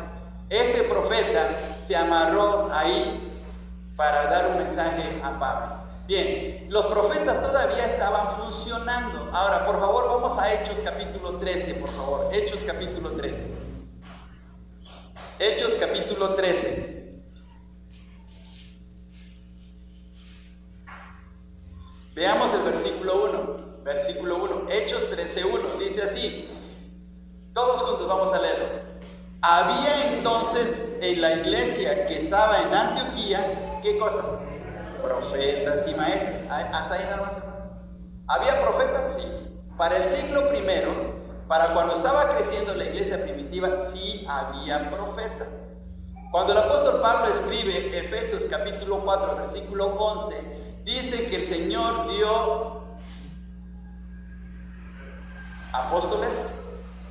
Este profeta se amarró ahí para dar un mensaje a Pablo. Bien, los profetas todavía estaban funcionando. Ahora, por favor, vamos a Hechos capítulo 13, por favor. Hechos capítulo 13. Hechos capítulo 13. Veamos el versículo 1. Versículo 1. Hechos 13:1. Dice así. Todos juntos vamos a leerlo. Había entonces en la iglesia que estaba en Antioquía, ¿qué cosa? Profetas y maestros. Hasta ahí nada más. ¿Había profetas? Sí. Para el siglo primero, para cuando estaba creciendo la iglesia primitiva, sí había profetas. Cuando el apóstol Pablo escribe Efesios capítulo 4, versículo 11, dice que el Señor dio apóstoles,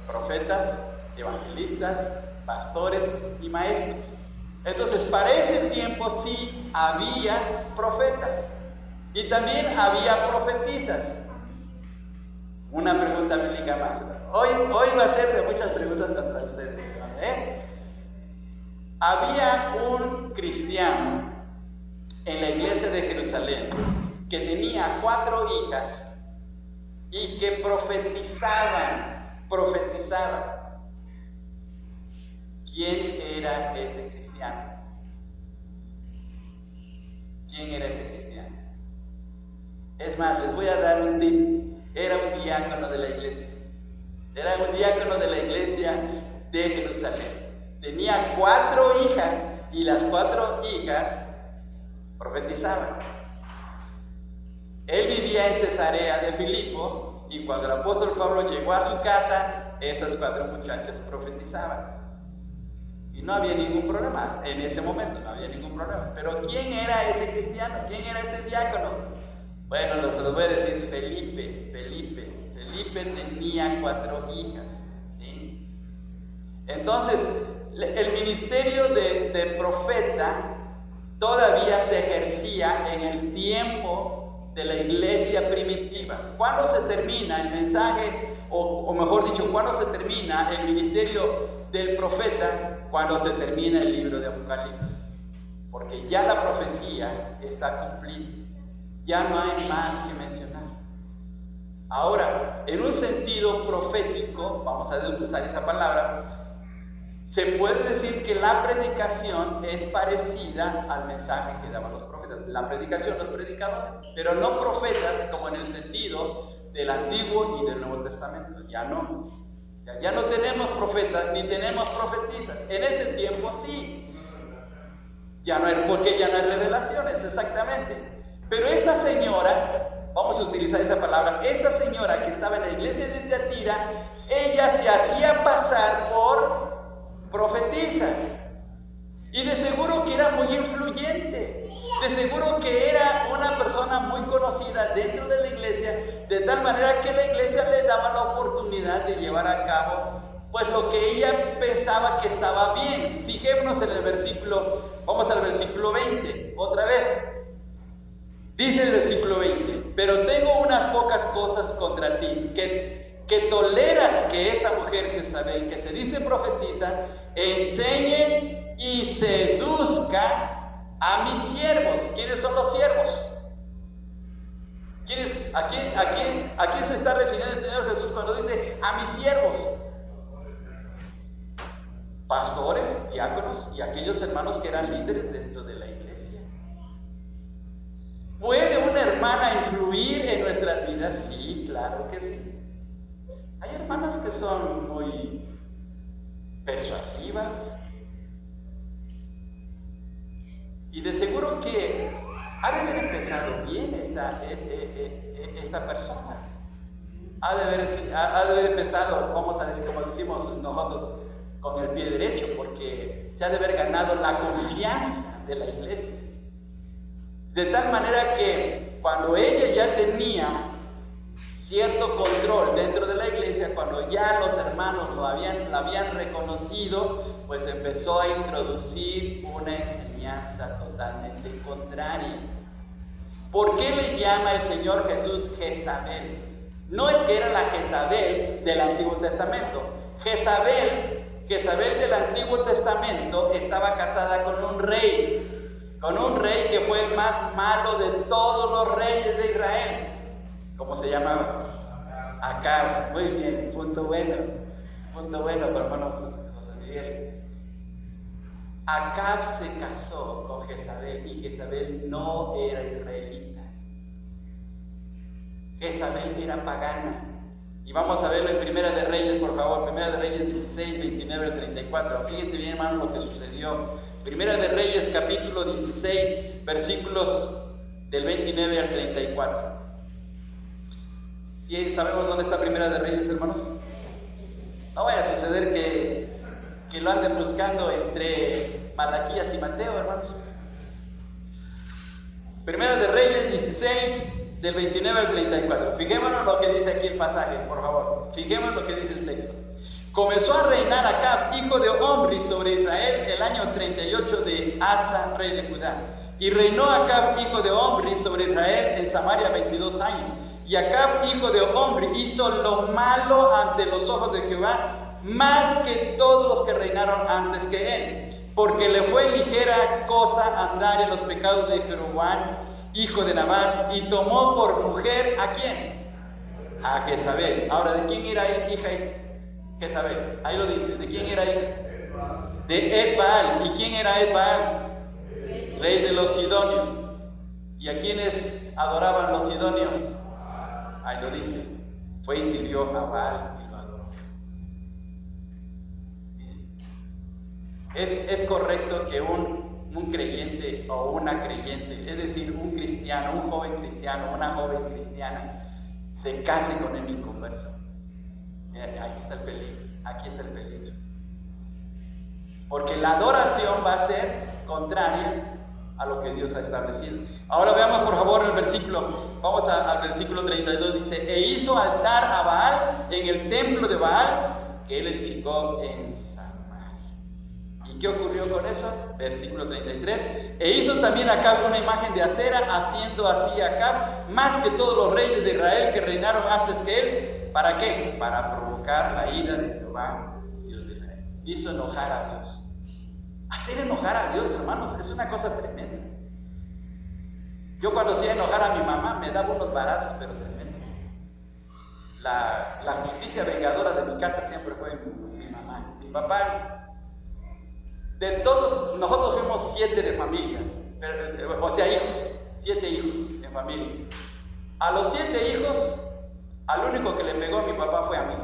profetas, evangelistas, pastores y maestros. Entonces, para ese tiempo sí había profetas y también había profetisas. Una pregunta bíblica más. Hoy va a ser de muchas preguntas contra ustedes. Había un cristiano en la iglesia de Jerusalén que tenía 4 hijas y que profetizaban. ¿Quién era ese cristiano? ¿Quién era ese cristiano? Es más, les voy a dar un tip. Era un diácono de la iglesia. Era un diácono de la iglesia de Jerusalén. Tenía 4 hijas y las 4 hijas profetizaban. Él vivía en Cesarea de Filipo y cuando el apóstol Pablo llegó a su casa, esas 4 muchachas profetizaban. Y no había ningún problema, en ese momento no había ningún problema. Pero ¿quién era ese cristiano? ¿Quién era ese diácono? Bueno, se los voy a decir, Felipe tenía 4 hijas, ¿sí? Entonces, el ministerio de profeta todavía se ejercía en el tiempo de la iglesia primitiva. ¿Cuándo se termina el mensaje, o mejor dicho, cuándo se termina el ministerio del profeta? Cuando se termina el libro de Apocalipsis, porque ya la profecía está cumplida, ya no hay más que mencionar. Ahora, en un sentido profético, vamos a usar esa palabra, se puede decir que la predicación es parecida al mensaje que daban los profetas. La predicación, los predicadores, pero no profetas como en el sentido del Antiguo y del Nuevo Testamento. Ya no. Ya no tenemos profetas ni tenemos profetisas. En ese tiempo sí. Ya no es porque ya no hay revelaciones, exactamente. Pero esta señora, vamos a utilizar esa palabra, esta señora que estaba en la iglesia de Tiatira, ella se hacía pasar por profetisa. Y de seguro que era muy influyente. De seguro que era una persona muy conocida dentro de la iglesia, de tal manera que la iglesia le daba la oportunidad de llevar a cabo pues lo que ella pensaba que estaba bien. Fijémonos en el versículo, vamos al versículo 20, otra vez. Dice el versículo 20, pero tengo unas pocas cosas contra ti, que toleras que esa mujer Jezabel, que se dice profetiza, enseñe y seduzca a mis siervos. ¿Quiénes son los siervos? ¿A quién se está refiriendo el Señor Jesús cuando dice a mis siervos? Pastores, diáconos y aquellos hermanos que eran líderes dentro de la iglesia. ¿Puede una hermana influir en nuestras vidas? Sí, claro que sí. Hay hermanas que son muy persuasivas y de seguro que ha de haber empezado bien esta persona. Ha de haber empezado, como decimos nosotros, con el pie derecho, porque se ha de haber ganado la confianza de la iglesia. De tal manera que cuando ella ya tenía cierto control dentro de la iglesia, cuando ya los hermanos la habían reconocido, pues empezó a introducir una enseñanza totalmente contraria. ¿Por qué le llama el Señor Jesús Jezabel? No es que era la Jezabel del Antiguo Testamento. Jezabel del Antiguo Testamento estaba casada con un rey que fue el más malo de todos los reyes de Israel. ¿Cómo se llamaba? Acab. Muy bien, punto bueno, hermano José Miguel. Acab se casó con Jezabel y Jezabel no era israelita. Jezabel era pagana. Y vamos a verlo en Primera de Reyes, por favor, Primera de Reyes 16, 29 al 34. Fíjense bien, hermano, lo que sucedió. Primera de Reyes, capítulo 16, versículos del 29 al 34. ¿Sí sabemos dónde está Primera de Reyes, hermanos? No vaya a suceder que lo anden buscando entre Malaquías y Mateo, hermanos. Primera de Reyes 16, del 29 al 34. Fijémonos lo que dice aquí el pasaje, por favor. Fijémonos lo que dice el texto. Comenzó a reinar Acab, hijo de Omri, sobre Israel el año 38 de Asa, rey de Judá. Y reinó Acab, hijo de Omri, sobre Israel en Samaria 22 años. Y Acab, hijo de Omri, hizo lo malo ante los ojos de Jehová, más que todos los que reinaron antes que él, porque le fue ligera cosa andar en los pecados de Jeroboam, hijo de Nabat, y tomó por mujer ¿a quién? A Jezabel. Ahora, ¿de quién era hija Jezabel? Ahí lo dice, ¿de quién era hija? De Ed-Baal. ¿Y quién era Ed-Baal? Rey de los sidonios. ¿Y a quiénes adoraban los sidonios? Ahí lo dice, fue y sirvió a Baal y lo adoró. Es correcto que un creyente o una creyente, es decir, un cristiano, un joven cristiano, una joven cristiana, se case con el inconverso. Aquí está el peligro, aquí está el peligro. Porque la adoración va a ser contraria a lo que Dios ha establecido. Ahora veamos por favor el versículo, vamos al versículo 32, dice, e hizo altar a Baal en el templo de Baal que él edificó en Samaria. ¿Y qué ocurrió con eso? Versículo 33, e hizo también Acab una imagen de acera, haciendo así Acab más que todos los reyes de Israel que reinaron antes que él. ¿Para qué? Para provocar la ira de Jehová, Dios de Israel. Hizo enojar a Dios. Hacer enojar a Dios, hermanos, es una cosa tremenda. Yo cuando hacía enojar a mi mamá me daba unos barazos, pero tremendo. La justicia vengadora de mi casa siempre fue mi mamá. Mi papá, de todos, nosotros fuimos 7 de familia, o sea, hijos, 7 hijos en familia. A los 7 hijos, al único que le pegó a mi papá fue a mí,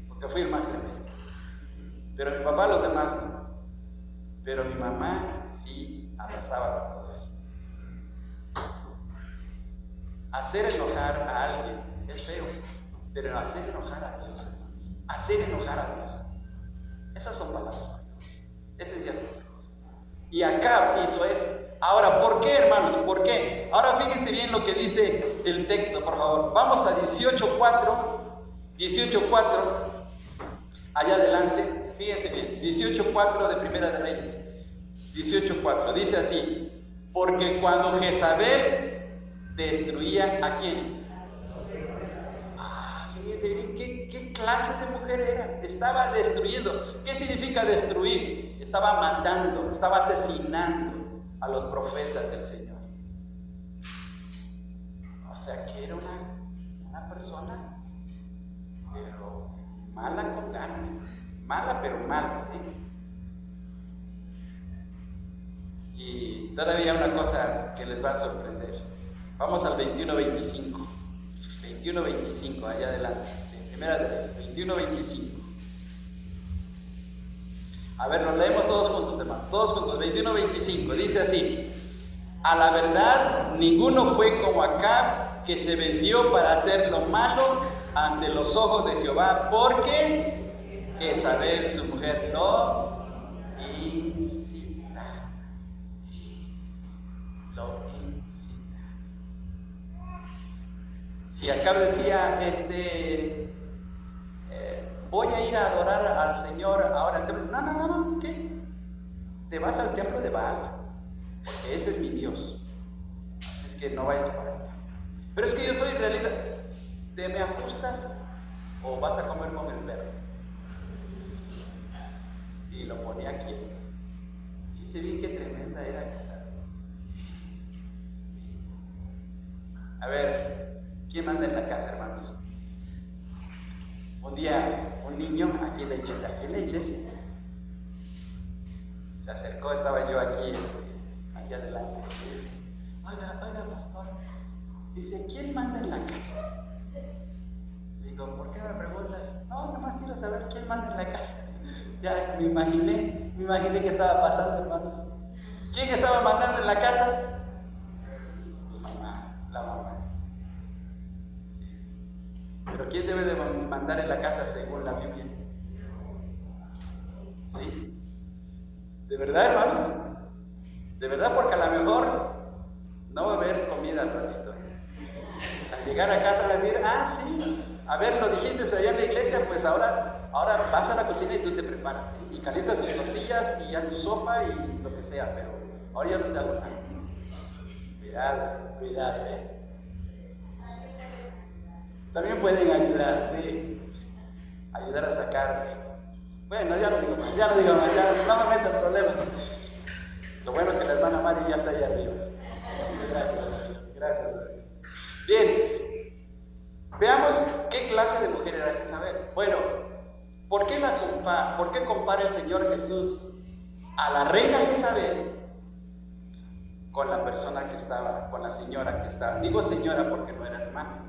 porque fui el más tremendo. Pero mi papá, los demás no. Pero mi mamá sí abrazaba a todos. Hacer enojar a alguien es feo, pero hacer enojar a Dios, hacer enojar a Dios, esas son palabras. Ese ya son cosas. Y Acab hizo eso. Ahora, ¿por qué, hermanos? ¿Por qué? Ahora fíjense bien lo que dice el texto, por favor. Vamos a 18:4. Allá adelante, fíjense bien, 18:4 de Primera de Reyes. 18:4, dice así: porque cuando Jezabel destruía a quienes. Fíjense bien, ¿qué clase de mujer era? Estaba destruyendo. ¿Qué significa destruir? Estaba matando, estaba asesinando a los profetas del Señor. O sea que era una persona, pero mala con ganas, mala pero mala, ¿sí? Y todavía una cosa que les va a sorprender. Vamos al 21:25. 21:25, allá adelante. Primera de 21:25. A ver, lo leemos todos juntos, hermanos. Todos juntos. 21:25. Dice así: a la verdad, ninguno fue como Acab, que se vendió para hacer lo malo ante los ojos de Jehová, porque Jezabel, su mujer, lo incita. Lo incita. Si Acab decía, voy a ir a adorar al Señor ahora al templo. No, ¿qué? Te vas al templo de Baal, porque ese es mi Dios. Es que no vayas para allá. Pero es que yo soy israelita. ¿Te me ajustas o vas a comer con el perro? Y lo ponía quieto. Y se vi qué tremenda era esa. A ver, ¿quién manda en la casa, hermanos? Un día, un niño aquí en la iglesia, se acercó, estaba yo aquí adelante. Y dice, oiga, pastor, dice, ¿quién manda en la casa? Digo, ¿por qué me preguntas? No, nomás quiero saber quién manda en la casa. Ya me imaginé que estaba pasando, hermanos. ¿Quién estaba mandando en la casa? Pues la mamá. Pero ¿quién debe de mandar en la casa según la Biblia? ¿Sí? ¿De verdad, hermanos? De verdad, porque a lo mejor no va a haber comida al ratito. Al llegar a casa van a decir, sí, a ver, lo dijiste allá en la iglesia, pues ahora vas a la cocina y tú te preparas. Y calientas tus tortillas y ya tu sopa y lo que sea, pero ahora ya no te hago nada. Cuidado, También pueden ayudar, sí. Ayudar a sacar. Bueno, ya no digo más, ya no me meto en problemas. Lo bueno es que la hermana Mari ya está allá arriba. Gracias. Bien, veamos qué clase de mujer era Jezabel. Bueno, ¿por qué compara el Señor Jesús a la reina Jezabel con la persona que estaba, con la señora que estaba? Digo señora porque no era hermana.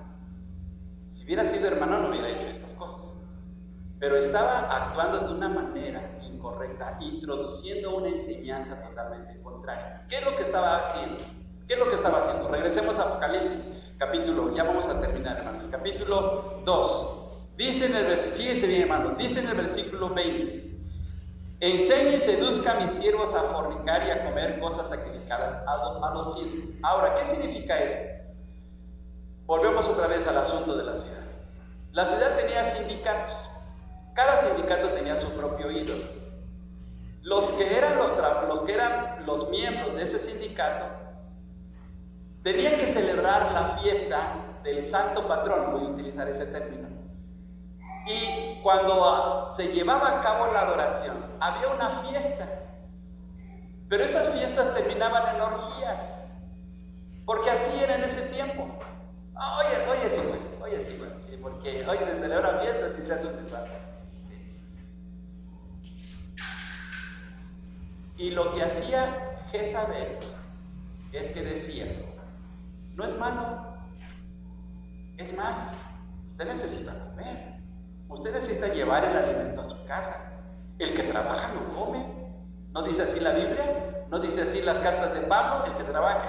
Si hubiera sido hermano no hubiera hecho estas cosas. Pero estaba actuando de una manera incorrecta, introduciendo una enseñanza totalmente contraria. ¿Qué es lo que estaba haciendo? Regresemos a Apocalipsis, ya vamos a terminar, hermanos. Capítulo 2. Fíjense bien, hermanos, dice en el versículo 20: enseñe y seduzca a mis siervos a fornicar y a comer cosas sacrificadas a los ídolos. Ahora, ¿qué significa esto? Volvemos otra vez al asunto de la ciudad. La ciudad tenía sindicatos. Cada sindicato tenía su propio ídolo. Los que eran los miembros de ese sindicato tenían que celebrar la fiesta del santo patrón, voy a utilizar ese término. Y cuando se llevaba a cabo la adoración, había una fiesta. Pero esas fiestas terminaban en orgías, porque así era en ese tiempo. Oye, sí, porque hoy se celebran fiestas y se hace un desastre. Y lo que hacía Jezabel es que decía, no es malo, es más, usted necesita comer, usted necesita llevar el alimento a su casa. El que trabaja no come. ¿No dice así la Biblia? ¿No dice así las cartas de Pablo? El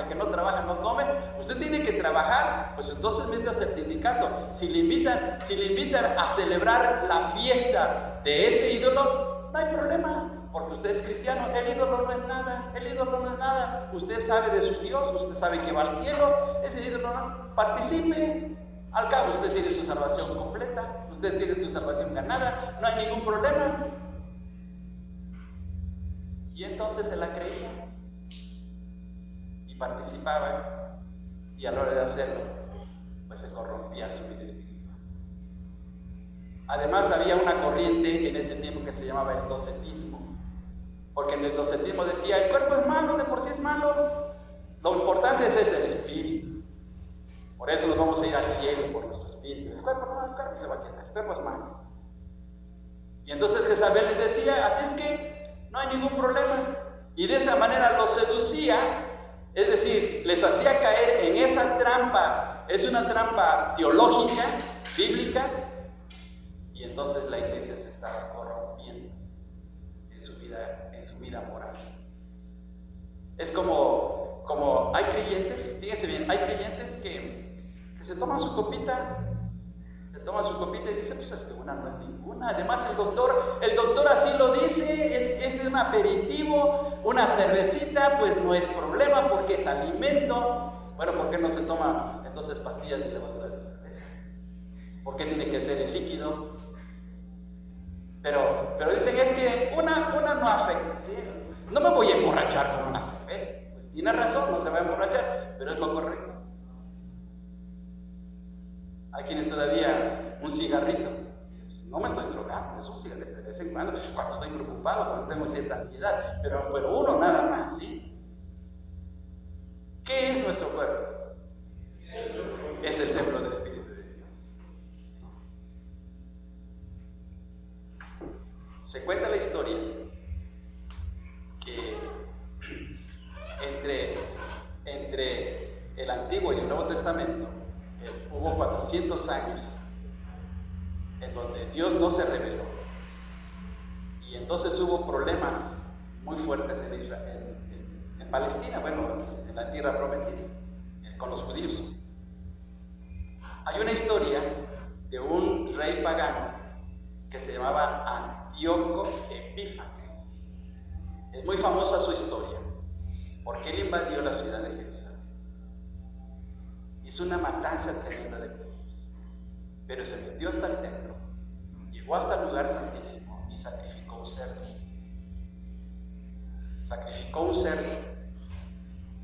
que no trabaja no come. Usted tiene que trabajar, pues entonces métase al sindicato. Si le invitan a celebrar la fiesta de ese ídolo, no hay problema, porque usted es cristiano. El ídolo no es nada. Usted sabe de su Dios, usted sabe que va al cielo. Ese ídolo no participe. Al cabo usted tiene su salvación completa. usted tiene su salvación ganada, no hay ningún problema. Y entonces se la creía y participaba, y a la hora de hacerlo, pues se corrompía su vida espiritual. Además había una corriente en ese tiempo que se llamaba el docetismo, porque en el docetismo decía, el cuerpo es malo, de por sí es malo, lo importante es el espíritu. Por eso nos vamos a ir al cielo por nuestro espíritu. El cuerpo no, el cuerpo se va a quedar, el cuerpo es malo. Y entonces Jezabel les decía, así es que no hay ningún problema. Y de esa manera los seducía, es decir, les hacía caer en esa trampa. Es una trampa teológica, bíblica, y entonces la iglesia se estaba corrompiendo en su vida moral. Es como hay creyentes, fíjense bien, hay creyentes que se toman su copita y dicen, pues es que una no es ninguna. Además el doctor así lo dice, es un aperitivo, una cervecita, pues no es problema porque es alimento. Bueno, ¿por qué no se toma entonces pastillas de levadura de cerveza? ¿Por qué tiene que ser el líquido? Pero dicen, es que una no afecta, ¿sí? No me voy a emborrachar con una cerveza. Pues tiene razón, no se va a emborrachar, pero es lo correcto. Hay quienes todavía, un cigarrito, no me estoy drogando, es un cigarrito de vez en cuando estoy preocupado, cuando tengo cierta ansiedad, pero uno nada más, ¿sí? ¿Qué es nuestro cuerpo? Es el templo del Espíritu de Dios. Se cuenta la historia que entre el Antiguo y el Nuevo Testamento hubo 400 años en donde Dios no se reveló, y entonces hubo problemas muy fuertes en Israel, en Palestina, bueno, en la tierra prometida, con los judíos. Hay una historia de un rey pagano que se llamaba Antíoco Epífanes. Es muy famosa su historia porque él invadió la ciudad de Jerusalén. Hizo una matanza tremenda de judíos, pero se metió hasta el templo, llegó hasta el lugar santísimo y sacrificó un cerdo. Sacrificó un cerdo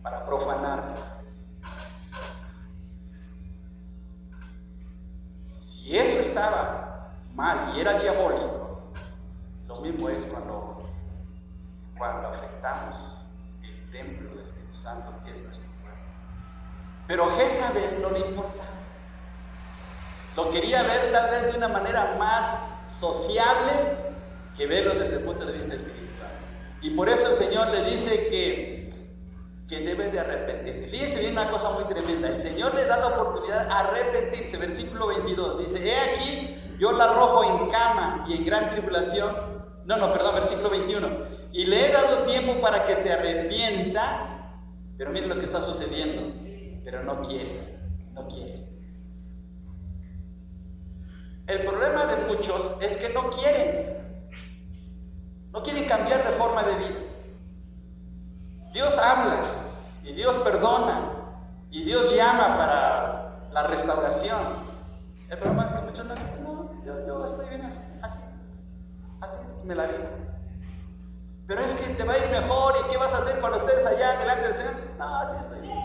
para profanarlo. Si eso estaba mal y era diabólico, lo mismo es cuando afectamos el templo del Espíritu Santo, que es nuestro cuerpo. Pero Jezabel no le importaba. Lo quería ver tal vez de una manera más sociable que verlo desde el punto de vista espiritual. Y por eso el Señor le dice que debe de arrepentirse. Fíjense bien una cosa muy tremenda. El Señor le da la oportunidad de arrepentirse. Versículo 22 dice, he aquí, yo la arrojo en cama y en gran tribulación. Versículo 21. Y le he dado tiempo para que se arrepienta, pero miren lo que está sucediendo. Pero no quiere. El problema de muchos es que no quieren cambiar de forma de vida. Dios habla y Dios perdona y Dios llama para la restauración. El problema es que muchos no dicen, no, yo estoy bien así me la vivo. Pero es que te va a ir mejor, y ¿qué vas a hacer cuando estés allá delante del Señor? No, así estoy bien.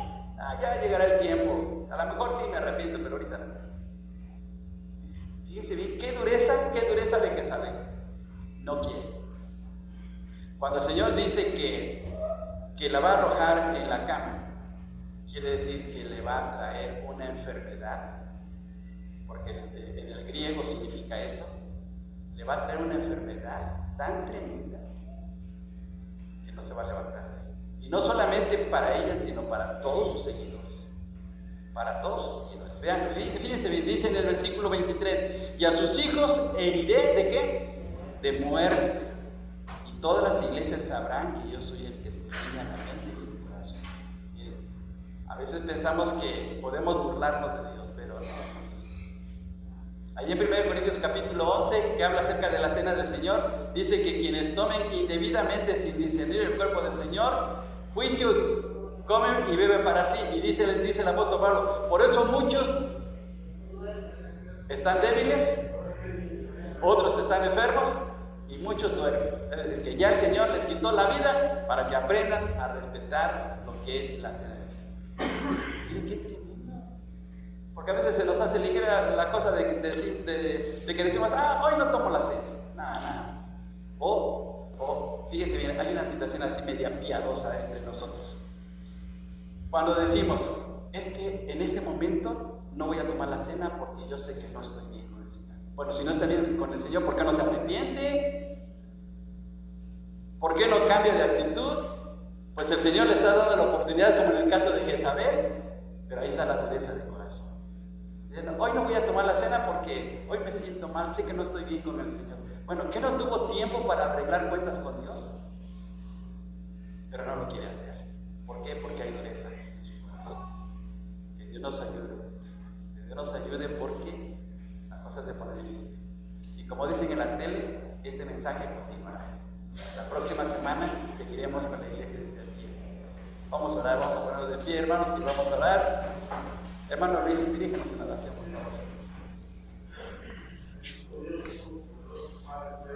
Ya llegará el tiempo. A lo mejor sí me arrepiento, pero ahorita no. Fíjense bien, qué dureza de Jezabel. No quiere. Cuando el Señor dice que la va a arrojar en la cama, quiere decir que le va a traer una enfermedad, porque en el griego significa eso. Le va a traer una enfermedad tan tremenda que no se va a levantar. Y no solamente para ella, sino para todos sus seguidores. Para todos sus seguidores. Vean, fíjense bien, dice en el versículo 23, y a sus hijos heriré ¿de qué? De muerte. Y todas las iglesias sabrán que yo soy el que escudriña la mente y el corazón. Miren, a veces pensamos que podemos burlarnos de Dios, pero no. Allí en 1 Corintios capítulo 11, que habla acerca de la cena del Señor, dice que quienes tomen indebidamente sin discernir el cuerpo del Señor, juicio comen y beben para sí. Y dice el apóstol Pablo, por eso muchos están débiles otros están enfermos y muchos duermen. Es decir, que ya el Señor les quitó la vida para que aprendan a respetar lo que es la cena del Señor. Miren qué tremendo. Porque a veces se nos hace ligera la cosa de que decimos, hoy no tomo la cena. Nada. O, fíjense bien, hay una situación así media piadosa entre nosotros. Cuando decimos, es que en este momento no voy a tomar la cena porque yo sé que no estoy bien con el Señor. Bueno, si no está bien con el Señor, ¿por qué no se arrepiente? ¿Por qué no cambia de actitud? Pues el Señor le está dando la oportunidad, como en el caso de Jezabel, pero ahí está la dureza de corazón. Diciendo, hoy no voy a tomar la cena porque hoy me siento mal, sé que no estoy bien con el Señor. Bueno, ¿qué no tuvo tiempo para arreglar cuentas con Dios? Pero no lo quiere hacer. ¿Por qué? Porque hay dureza en su corazón. Que Dios nos ayude. Que Dios nos ayude porque la cosa se pone difícil. Y como dicen en la tele, este mensaje continuará. La próxima semana seguiremos con la iglesia desde aquí. Vamos a orar, vamos a ponernos de pie, hermanos, y vamos a orar. Hermano Luis, dirígenos en oración, por favor.